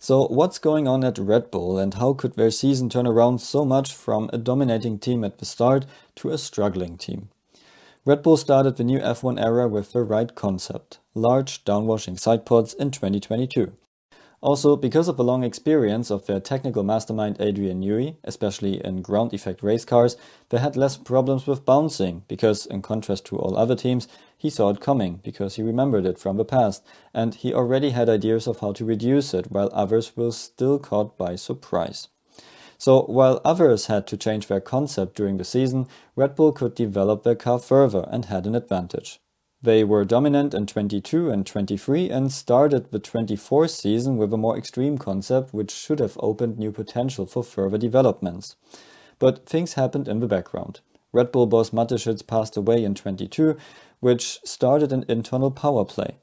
So what's going on at Red Bull and how could their season turn around so much from a dominating team at the start to a struggling team? Red Bull started the new F1 era with the right concept, large downwashing side pods in 2022. Also, because of the long experience of their technical mastermind Adrian Newey, especially in ground effect race cars, they had less problems with bouncing, because in contrast to all other teams, he saw it coming, because he remembered it from the past, and he already had ideas of how to reduce it, while others were still caught by surprise. So while others had to change their concept during the season, Red Bull could develop their car further and had an advantage. They were dominant in 22 and 23 and started the 24 season with a more extreme concept which should have opened new potential for further developments. But things happened in the background. Red Bull boss Mateschitz passed away in 22, which started an internal power play.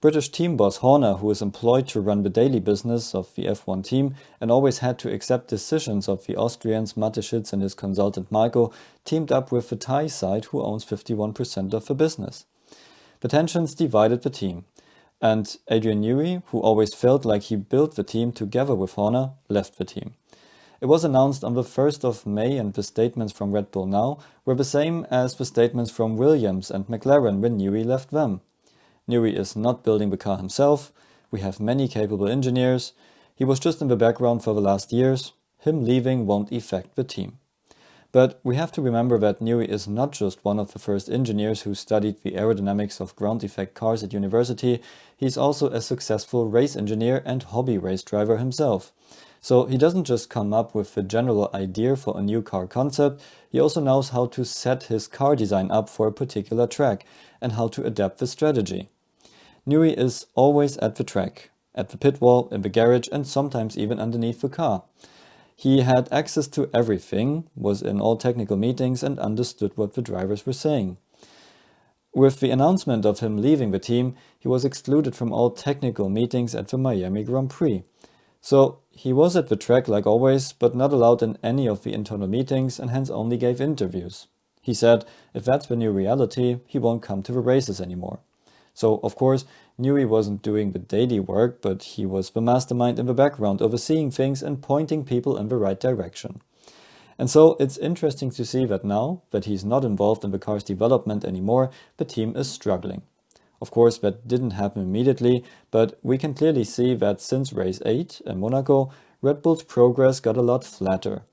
British team boss Horner, who was employed to run the daily business of the F1 team and always had to accept decisions of the Austrians Mateschitz and his consultant Michael, teamed up with the Thai side who owns 51% of the business. The tensions divided the team, and Adrian Newey, who always felt like he built the team together with Horner, left the team. It was announced on the 1st of May and the statements from Red Bull now were the same as the statements from Williams and McLaren when Newey left them. Newey is not building the car himself, we have many capable engineers, he was just in the background for the last years, him leaving won't affect the team. But we have to remember that Newey is not just one of the first engineers who studied the aerodynamics of ground effect cars at university, he's also a successful race engineer and hobby race driver himself. So he doesn't just come up with the general idea for a new car concept, he also knows how to set his car design up for a particular track and how to adapt the strategy. Newey is always at the track, at the pit wall, in the garage and sometimes even underneath the car. He had access to everything, was in all technical meetings and understood what the drivers were saying. With the announcement of him leaving the team, he was excluded from all technical meetings at the Miami Grand Prix. So he was at the track like always, but not allowed in any of the internal meetings and hence only gave interviews. He said if that's the new reality, he won't come to the races anymore. So, of course, Newey wasn't doing the daily work, but he was the mastermind in the background, overseeing things and pointing people in the right direction. And so it's interesting to see that now that he's not involved in the car's development anymore, the team is struggling. Of course, that didn't happen immediately, but we can clearly see that since race 8 in Monaco, Red Bull's progress got a lot flatter.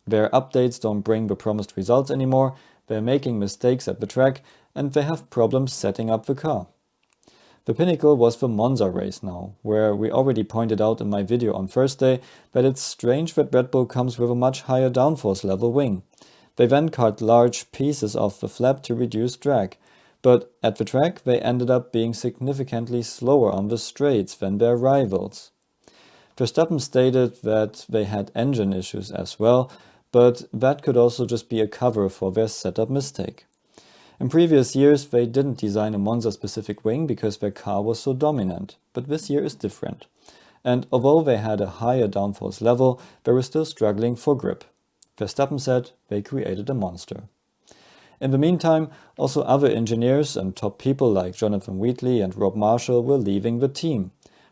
Their updates don't bring the promised results anymore, they're making mistakes at the track, and they have problems setting up the car. The pinnacle was the Monza race now, where we already pointed out in my video on Thursday that it's strange that Red Bull comes with a much higher downforce level wing. They then cut large pieces off the flap to reduce drag, but at the track they ended up being significantly slower on the straights than their rivals. Verstappen stated that they had engine issues as well, but that could also just be a cover for their setup mistake. In previous years, they didn't design a Monza-specific wing because their car was so dominant, but this year is different. And although they had a higher downforce level, they were still struggling for grip. Verstappen said they created a monster. In the meantime, also other engineers and top people like Jonathan Wheatley and Rob Marshall were leaving the team.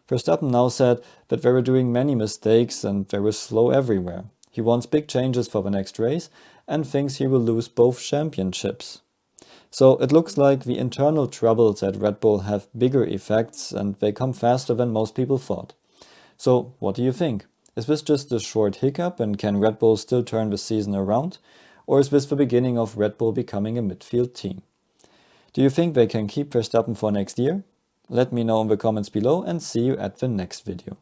Verstappen now said that they were doing many mistakes and they were slow everywhere. He wants big changes for the next race and thinks he will lose both championships. So it looks like the internal troubles at Red Bull have bigger effects and they come faster than most people thought. So what do you think? Is this just a short hiccup and can Red Bull still turn the season around? Or is this the beginning of Red Bull becoming a midfield team? Do you think they can keep Verstappen for next year? Let me know in the comments below and see you at the next video.